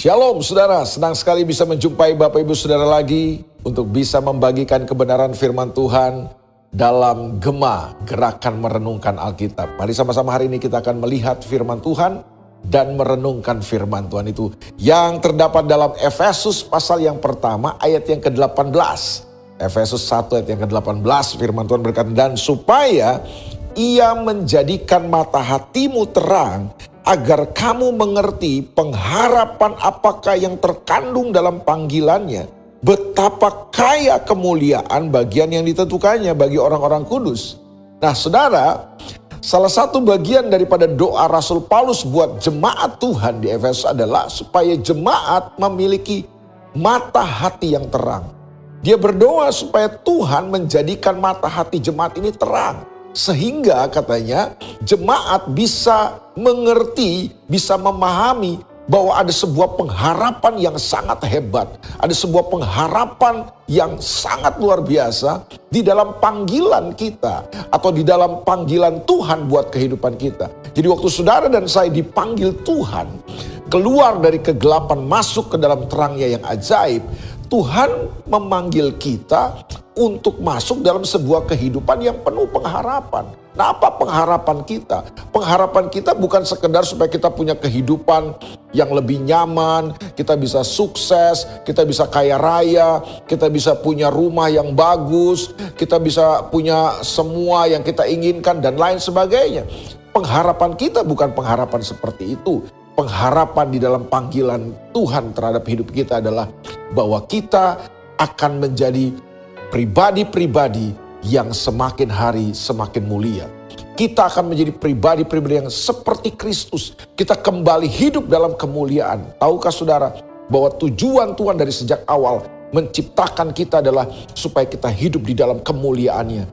Shalom saudara, senang sekali bisa menjumpai Bapak Ibu Saudara lagi untuk bisa membagikan kebenaran firman Tuhan dalam Gema, Gerakan Merenungkan Alkitab. Mari sama-sama hari ini kita akan melihat firman Tuhan dan merenungkan firman Tuhan itu yang terdapat dalam Efesus pasal yang pertama ayat yang ke-18. Efesus 1 ayat yang ke-18 firman Tuhan berkata, dan supaya ia menjadikan mata hatimu terang, agar kamu mengerti pengharapan apakah yang terkandung dalam panggilannya, betapa kaya kemuliaan bagian yang ditentukannya bagi orang-orang kudus. Nah saudara, salah satu bagian daripada doa Rasul Paulus buat jemaat Tuhan di Efesus adalah supaya jemaat memiliki mata hati yang terang. Dia berdoa supaya Tuhan menjadikan mata hati jemaat ini terang. Sehingga katanya jemaat bisa mengerti, bisa memahami bahwa ada sebuah pengharapan yang sangat hebat. Ada sebuah pengharapan yang sangat luar biasa di dalam panggilan kita. Atau di dalam panggilan Tuhan buat kehidupan kita. Jadi waktu saudara dan saya dipanggil Tuhan, keluar dari kegelapan masuk ke dalam terangnya yang ajaib, Tuhan memanggil kita untuk masuk dalam sebuah kehidupan yang penuh pengharapan. Nah, apa pengharapan kita? Pengharapan kita bukan sekedar supaya kita punya kehidupan yang lebih nyaman, kita bisa sukses, kita bisa kaya raya, kita bisa punya rumah yang bagus, kita bisa punya semua yang kita inginkan dan lain sebagainya. Pengharapan kita bukan pengharapan seperti itu. Pengharapan di dalam panggilan Tuhan terhadap hidup kita adalah bahwa kita akan menjadi pribadi-pribadi yang semakin hari semakin mulia. Kita akan menjadi pribadi-pribadi yang seperti Kristus. Kita kembali hidup dalam kemuliaan. Tahukah saudara bahwa tujuan Tuhan dari sejak awal menciptakan kita adalah supaya kita hidup di dalam kemuliaannya.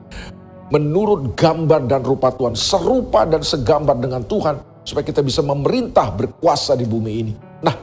Menurut gambar dan rupa Tuhan, serupa dan segambar dengan Tuhan, supaya kita bisa memerintah berkuasa di bumi ini. Nah,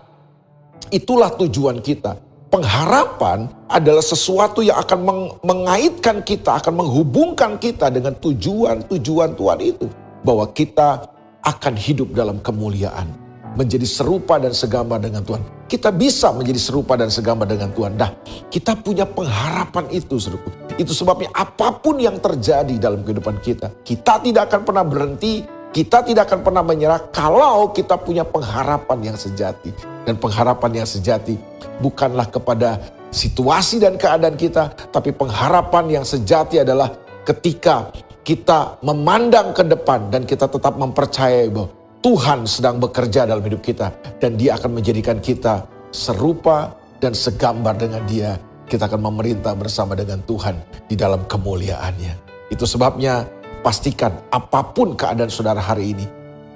itulah tujuan kita. Pengharapan adalah sesuatu yang akan mengaitkan kita, akan menghubungkan kita dengan tujuan-tujuan Tuhan itu. Bahwa kita akan hidup dalam kemuliaan. Menjadi serupa dan segambar dengan Tuhan. Kita bisa menjadi serupa dan segambar dengan Tuhan. Nah, kita punya pengharapan itu, saudaraku. Itu sebabnya apapun yang terjadi dalam kehidupan kita, kita tidak akan pernah berhenti, kita tidak akan pernah menyerah kalau kita punya pengharapan yang sejati. Dan pengharapan yang sejati bukanlah kepada situasi dan keadaan kita, tapi pengharapan yang sejati adalah ketika kita memandang ke depan dan kita tetap mempercayai bahwa Tuhan sedang bekerja dalam hidup kita. Dan Dia akan menjadikan kita serupa dan segambar dengan Dia. Kita akan memerintah bersama dengan Tuhan di dalam kemuliaannya. Itu sebabnya pastikan apapun keadaan saudara hari ini,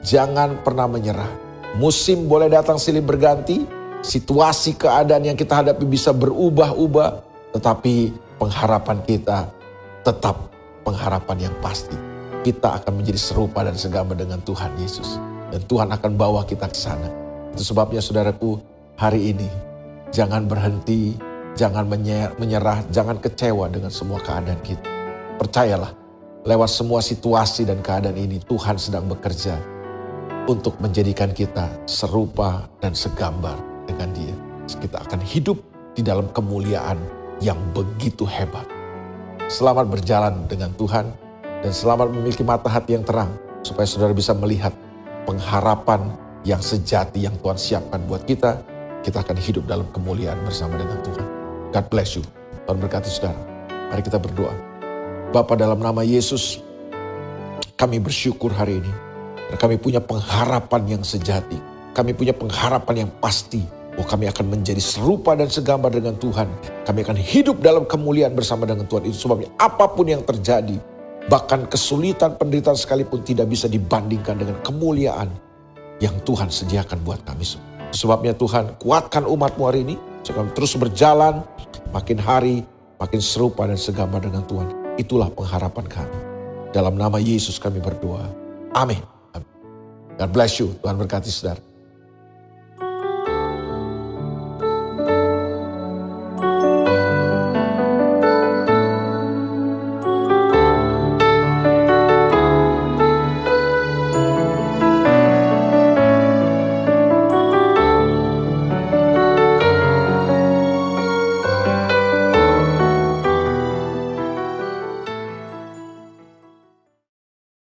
jangan pernah menyerah. Musim boleh datang silih berganti, situasi keadaan yang kita hadapi bisa berubah-ubah, tetapi pengharapan kita tetap pengharapan yang pasti. Kita akan menjadi serupa dan segambar dengan Tuhan Yesus. Dan Tuhan akan bawa kita ke sana. Itu sebabnya saudaraku, hari ini jangan berhenti, jangan menyerah, jangan kecewa dengan semua keadaan kita. Percayalah, lewat semua situasi dan keadaan ini Tuhan sedang bekerja untuk menjadikan kita serupa dan segambar dengan Dia. Kita akan hidup di dalam kemuliaan yang begitu hebat. Selamat berjalan dengan Tuhan dan selamat memiliki mata hati yang terang supaya saudara bisa melihat pengharapan yang sejati yang Tuhan siapkan buat kita. Kita akan hidup dalam kemuliaan bersama dengan Tuhan. God bless you. Tuhan berkati saudara. Mari kita berdoa. Bapa, dalam nama Yesus, kami bersyukur hari ini. Kami punya pengharapan yang sejati. Kami punya pengharapan yang pasti. Bahwa kami akan menjadi serupa dan segambar dengan Tuhan. Kami akan hidup dalam kemuliaan bersama dengan Tuhan. Itu sebabnya apapun yang terjadi, bahkan kesulitan, penderitaan sekalipun tidak bisa dibandingkan dengan kemuliaan yang Tuhan sediakan buat kami semua. Sebabnya Tuhan, kuatkan umat-Mu hari ini. Supaya kami terus berjalan, makin hari, makin serupa dan segambar dengan Tuhan. Itulah pengharapan kami. Dalam nama Yesus kami berdoa. Amin. God bless you. Tuhan berkati saudara.